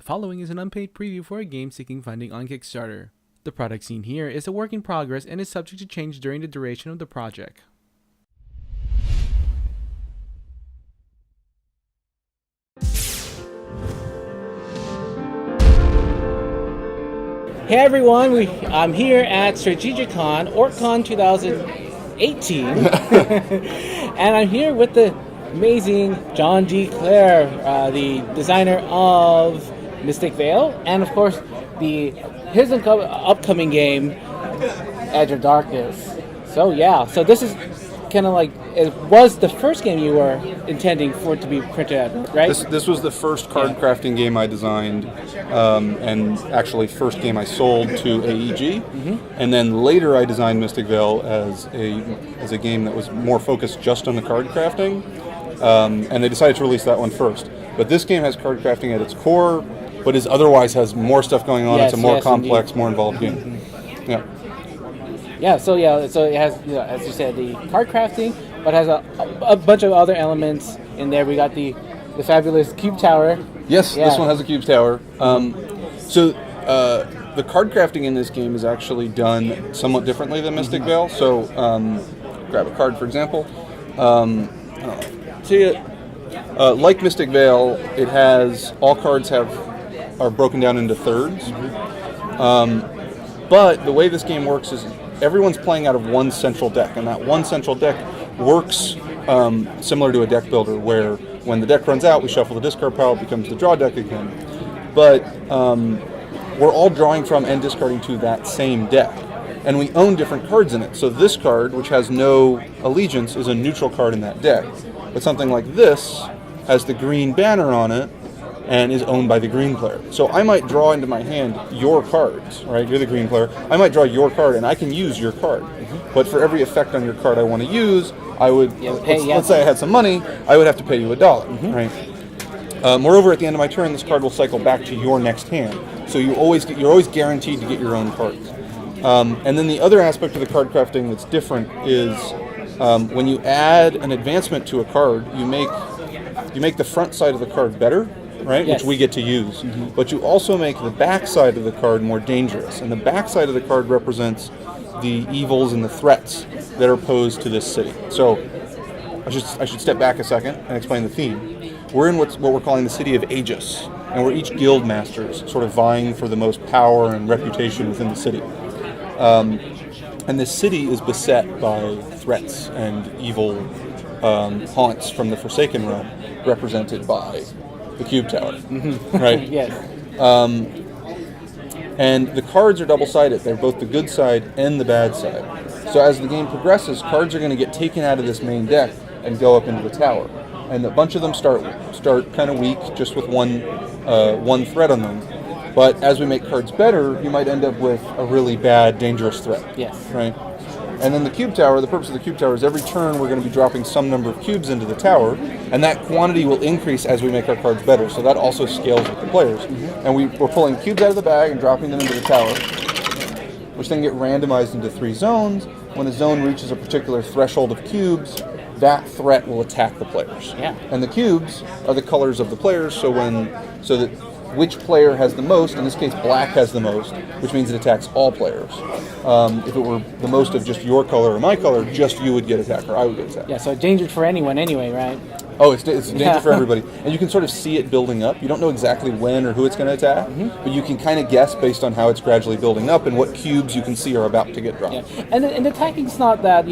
following is an unpaid preview for a game seeking funding on Kickstarter. The product seen here is a work in progress and is subject to change during the duration of the project. Hey everyone, I'm here at Strategicon, Orccon 2018, and I'm here with the amazing John D. Clair, the designer of Mystic Vale, and of course his upcoming game, Edge of Darkness. So this is kind of like, it was the first game you were intending for it to be printed at, right? This was the first card crafting game I designed, and actually first game I sold to AEG, and then later I designed Mystic Vale as a game that was more focused just on the card crafting, and they decided to release that one first. But this game has card crafting at its core, but otherwise has more stuff going on. It's a more complex, more involved game. So it has, as you said, the card crafting, but has a bunch of other elements in there. We got the fabulous cube tower. Yes, this one has a cube tower. The card crafting in this game is actually done somewhat differently than Mystic Vale. So, grab a card, for example. Like Mystic Vale, it has all cards are broken down into thirds. But the way this game works is everyone's playing out of one central deck, and that one central deck works similar to a deck builder, where when the deck runs out, we shuffle the discard pile, it becomes the draw deck again. But we're all drawing from and discarding to that same deck, and we own different cards in it. So this card, which has no allegiance, is a neutral card in that deck. But something like this has the green banner on it, and is owned by the green player. So I might draw into my hand your cards, right? You're the green player. I might draw your card, and I can use your card. But for every effect on your card I want to use, I would, let's say I had some money, I would have to pay you $1, right? Moreover, at the end of my turn, this card will cycle back to your next hand. So you're always guaranteed to get your own cards. And then the other aspect of the card crafting that's different is when you add an advancement to a card, you make the front side of the card better, right? Yes. Which we get to use. But you also make the back side of the card more dangerous. And the back side of the card represents the evils and the threats that are posed to this city. So I should step back a second and explain the theme. We're in what we're calling the city of Aegis, and we're each guild masters sort of vying for the most power and reputation within the city. And this city is beset by threats and evil haunts from the Forsaken Realm, represented by the cube tower, right? Yes. And the cards are double-sided. They're both the good side and the bad side. So as the game progresses, cards are going to get taken out of this main deck and go up into the tower. And a bunch of them start kind of weak, just with one threat on them. But as we make cards better, you might end up with a really bad, dangerous threat. Yes. Right? And then the cube tower, the purpose of the cube tower is every turn we're going to be dropping some number of cubes into the tower, and that quantity will increase as we make our cards better. So that also scales with the players. And we're pulling cubes out of the bag and dropping them into the tower, which then get randomized into 3 zones. When a zone reaches a particular threshold of cubes, that threat will attack the players. Yeah. And the cubes are the colors of the players, so that which player has the most, in this case black has the most, which means it attacks all players. If it were the most of just your color or my color, just you would get attacked, or I would get attacked. Yeah, so danger for anyone anyway, right? Oh, it's danger for everybody. And you can sort of see it building up. You don't know exactly when or who it's going to attack, but you can kind of guess based on how it's gradually building up and what cubes you can see are about to get dropped. Yeah. And attacking's not that,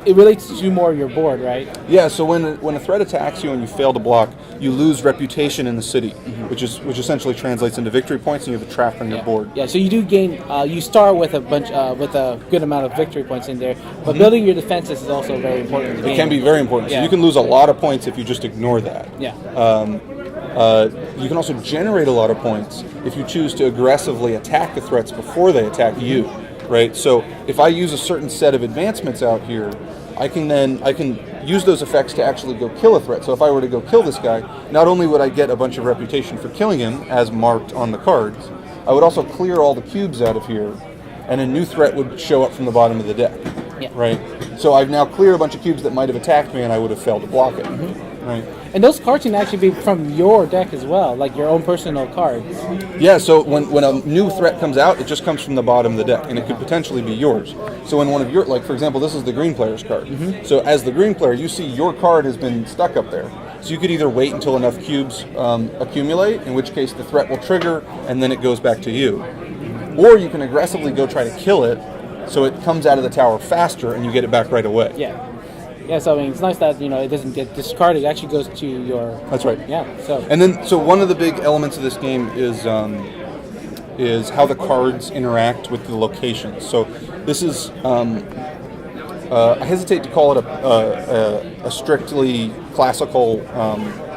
it relates to more of your board, right? Yeah, so when a threat attacks you and you fail to block, you lose reputation in the city, which essentially translates into victory points, and you have a trap on your board. Yeah, so you do gain. You start with a good amount of victory points in there, but building your defenses is also very important. It can be very important. So you can lose a lot of points if you just ignore that. Yeah. You can also generate a lot of points if you choose to aggressively attack the threats before they attack you. Right, so if I use a certain set of advancements out here, I can use those effects to actually go kill a threat. So if I were to go kill this guy, not only would I get a bunch of reputation for killing him, as marked on the cards, I would also clear all the cubes out of here, and a new threat would show up from the bottom of the deck. Yeah. Right, so I've now cleared a bunch of cubes that might have attacked me, and I would have failed to block it. right? And those cards can actually be from your deck as well, like your own personal cards. Yeah, so when a new threat comes out, it just comes from the bottom of the deck, and it could potentially be yours. So when one of your, like for example, this is the green player's card. So as the green player, you see your card has been stuck up there. So you could either wait until enough cubes accumulate, in which case the threat will trigger, and then it goes back to you. Or you can aggressively go try to kill it, so it comes out of the tower faster, and you get it back right away. Yeah. Yeah, so I mean, it's nice that, you know, it doesn't get discarded. It actually goes to your... That's right. Yeah, so... And then, so one of the big elements of this game is how the cards interact with the locations. So this is, I hesitate to call it a strictly classical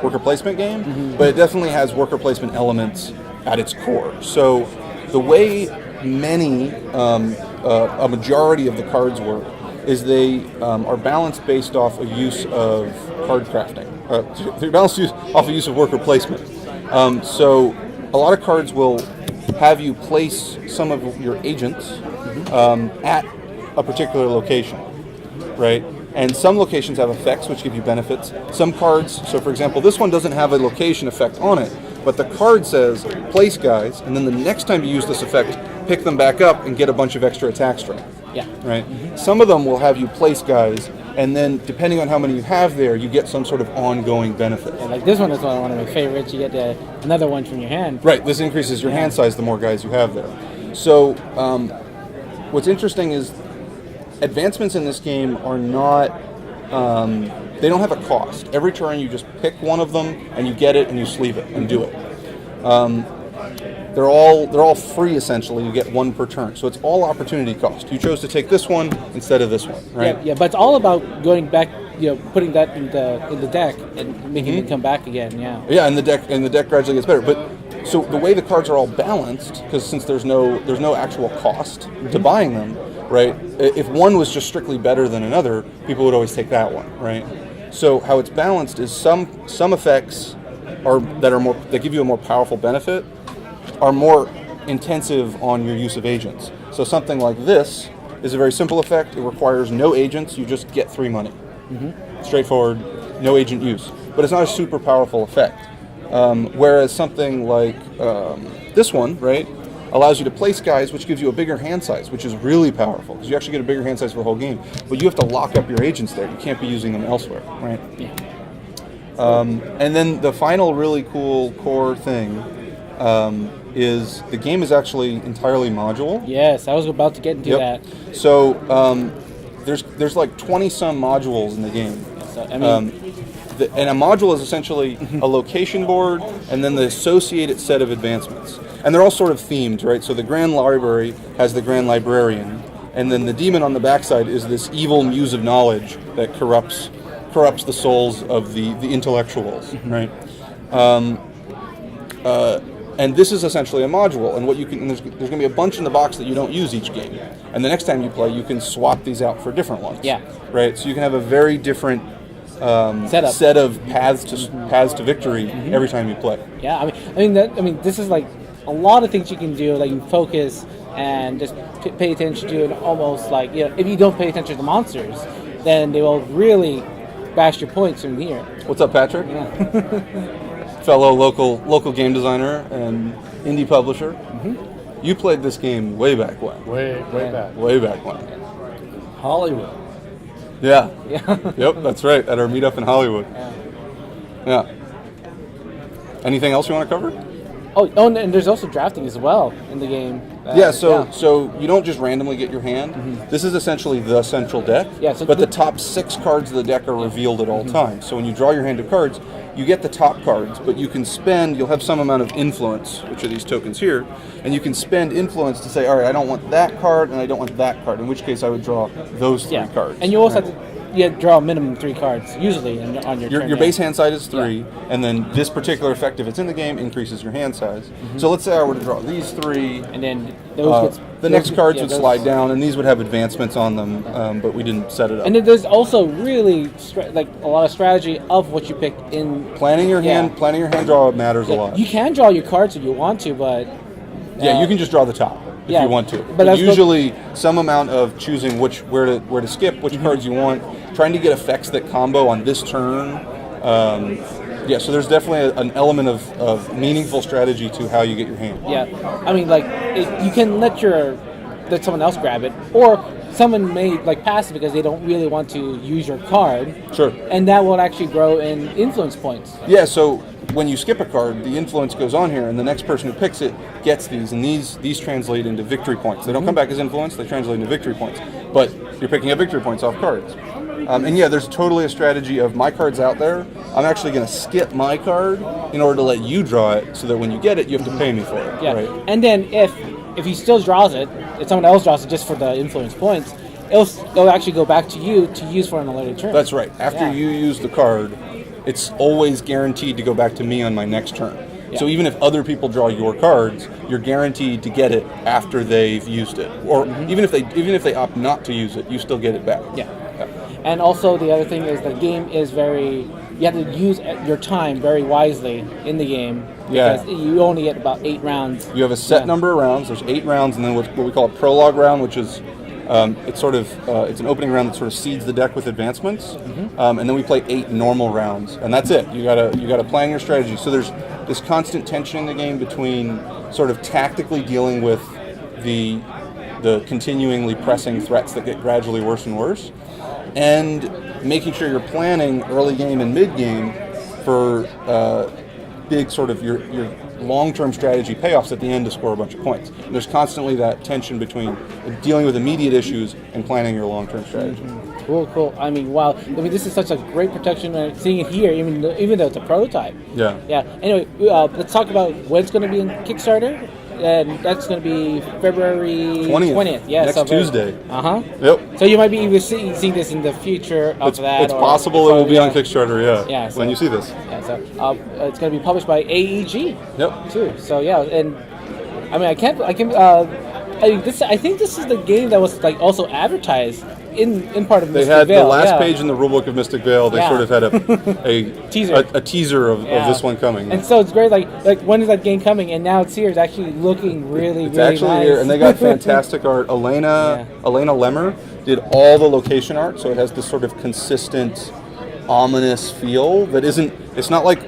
worker placement game, but it definitely has worker placement elements at its core. So the way many, a majority of the cards work is they are balanced based off a use of card crafting. They're balanced off a use of worker placement. So a lot of cards will have you place some of your agents at a particular location, right? And some locations have effects which give you benefits. Some cards, so for example, this one doesn't have a location effect on it, but the card says place guys, and then the next time you use this effect, pick them back up and get a bunch of extra attack strength. Yeah. Right? Some of them will have you place guys, and then depending on how many you have there, you get some sort of ongoing benefit. Yeah, like this one is one of my favorites. You get another one from your hand. Right, this increases your hand size the more guys you have there. So what's interesting is advancements in this game are not, they don't have a cost. Every turn you just pick one of them and you get it and you sleeve it and do it. They're all free essentially. You get one per turn, so it's all opportunity cost. You chose to take this one instead of this one, right? Yeah, but it's all about going back, you know, putting that in the deck and making it come back again. Yeah. Yeah, and the deck gradually gets better. But so the way the cards are all balanced, because since there's no actual cost to buying them, right? If one was just strictly better than another, people would always take that one, right? So how it's balanced is some effects that give you a more powerful benefit are more intensive on your use of agents. So something like this is a very simple effect. It requires no agents. You just get 3 money. Straightforward, no agent use. But it's not a super powerful effect. Whereas something like this one, right, allows you to place guys, which gives you a bigger hand size, which is really powerful because you actually get a bigger hand size for the whole game. But you have to lock up your agents there. You can't be using them elsewhere, right? Yeah. And then the final really cool core thing is the game is actually entirely modular. Yes, I was about to get into that. So there's like 20-some modules in the game. So, I mean, and a module is essentially a location board and then the associated set of advancements. And they're all sort of themed, right? So the Grand Library has the Grand Librarian, and then the demon on the backside is this evil muse of knowledge that corrupts the souls of the intellectuals, right? And this is essentially a module, and there's going to be a bunch in the box that you don't use each game. And the next time you play, you can swap these out for different ones. Yeah. Right? So you can have a very different set of paths to victory every time you play. Yeah, I mean, this is like a lot of things you can do. Like you can focus and just pay attention to, and almost like, you know, if you don't pay attention to the monsters, then they will really bash your points from here. What's up, Patrick? Yeah. Fellow local game designer and indie publisher. You played this game way back when. Way back. Way back when. Hollywood. Yeah. Yeah. Yep, that's right. At our meetup in Hollywood. Yeah. Anything else you want to cover? Oh, and there's also drafting as well in the game. So you don't just randomly get your hand. This is essentially the central deck. Yeah, so but the top 6 cards of the deck are revealed at all times. So when you draw your hand of cards, you get the top cards, but you'll have some amount of influence, which are these tokens here, and you can spend influence to say, all right, I don't want that card and I don't want that card, in which case I would draw those 3 cards. And you also have to draw a minimum 3 cards, usually, on your turn. Your base hand size is 3, and then this particular effect, if it's in the game, increases your hand size. So let's say I were to draw these 3. And then those the next cards would slide down, and these would have advancements on them, but we didn't set it up. And then there's also really like a lot of strategy of what you pick in planning your hand draw matters a lot. You can draw your cards if you want to, but you can just draw the top if you want to. But usually, some amount of choosing where to skip, which cards you want, trying to get effects that combo on this turn Yeah, so there's definitely an element of meaningful strategy to how you get your hand. Yeah, I mean, like you can let someone else grab it, or someone may like pass it because they don't really want to use your card. Sure. And that will actually grow in influence points. Yeah, so when you skip a card, the influence goes on here, and the next person who picks it gets these, and these translate into victory points. They don't come back as influence; they translate into victory points. But you're picking up victory points off cards. And yeah, there's totally a strategy of my card's out there. I'm actually going to skip my card in order to let you draw it, so that when you get it, you have to pay me for it. Yeah, Right? and then if he still draws it, if someone else draws it just for the influence points, it'll actually go back to you to use for an later turn. That's right. After you use the card, it's always guaranteed to go back to me on my next turn. Yeah. So even if other people draw your cards, you're guaranteed to get it after they've used it. Or even if they opt not to use it, you still get it back. Yeah. And also the other thing is the game is you have to use your time very wisely in the game, because you only get about 8 rounds. You have a set number of rounds. There's 8 rounds, and then what we call a prologue round, which is it's an opening round that sort of seeds the deck with advancements, and then we play 8 normal rounds, and that's it. You gotta plan your strategy. So there's this constant tension in the game between sort of tactically dealing with the continuingly pressing threats that get gradually worse and worse, and making sure you're planning early game and mid game for big sort of your long-term strategy payoffs at the end to score a bunch of points. And there's constantly that tension between dealing with immediate issues and planning your long-term strategy. Cool. I mean, wow. I mean, this is such a great protection, and seeing it here, even though it's a prototype. Yeah. Anyway, let's talk about when it's going to be in Kickstarter. And that's going to be February 20th. Yeah, next Tuesday. Yep. So you might be even seeing this in the future of that. It's possible it will be on Kickstarter, Yeah. So, when you see this. Yeah, so it's going to be published by AEG. Yep. Too. So yeah, and I mean, I think this is the game that was like also advertised in part of Mystic Vale. They had the last page in the rulebook of Mystic Vale. They sort of had a teaser of this one coming. And so it's great. Like when is that game coming? And now it's here. It's actually looking really actually nice. Here, and they got fantastic art. Elena Lemmer did all the location art, so it has this sort of consistent, ominous feel that isn't. It's not like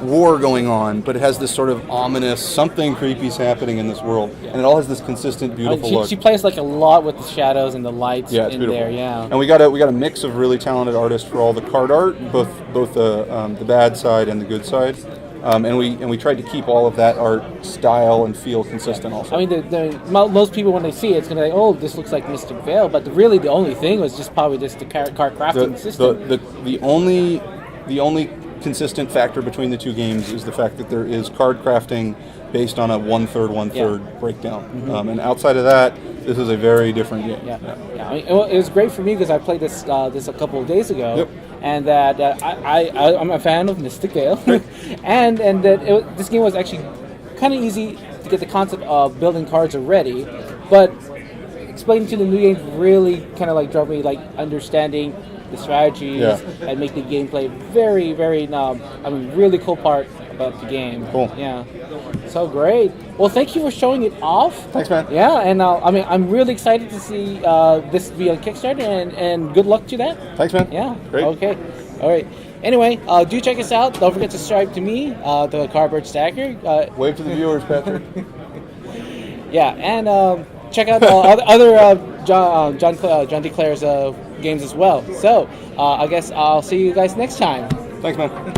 war going on, but it has this sort of ominous something creepy's happening in this world, and it all has this consistent, beautiful look. She plays like a lot with the shadows and the lights it's in beautiful. there. Yeah, and we got a mix of really talented artists for all the card art, both the bad side and the good side, and we tried to keep all of that art style and feel consistent. Also, I mean, most people when they see it, it's gonna be like, oh, this looks like Mystic Vale, but really the only thing was just probably just the card crafting system. The only consistent factor between the two games is the fact that there is card crafting based on a 1/3 breakdown. And outside of that, this is a very different game. I mean, it was great for me because I played this a couple of days ago, and that I'm a fan of Mystic Vale, and that this game was actually kind of easy to get the concept of building cards already, but explaining to the new game really kind of like drove me like understanding the strategies and make the gameplay very, very, really cool part about the game. Cool. Yeah. So great. Well, thank you for showing it off. Thanks, man. Yeah, and I'm really excited to see this be on Kickstarter, and good luck to that. Thanks, man. Yeah. Great. Okay. All right. Anyway, do check us out. Don't forget to subscribe to me, the Cardboard Stacker. Wave to the viewers, Patrick. And check out other John D. Clair's games as well. So I guess I'll see you guys next time. Thanks, man.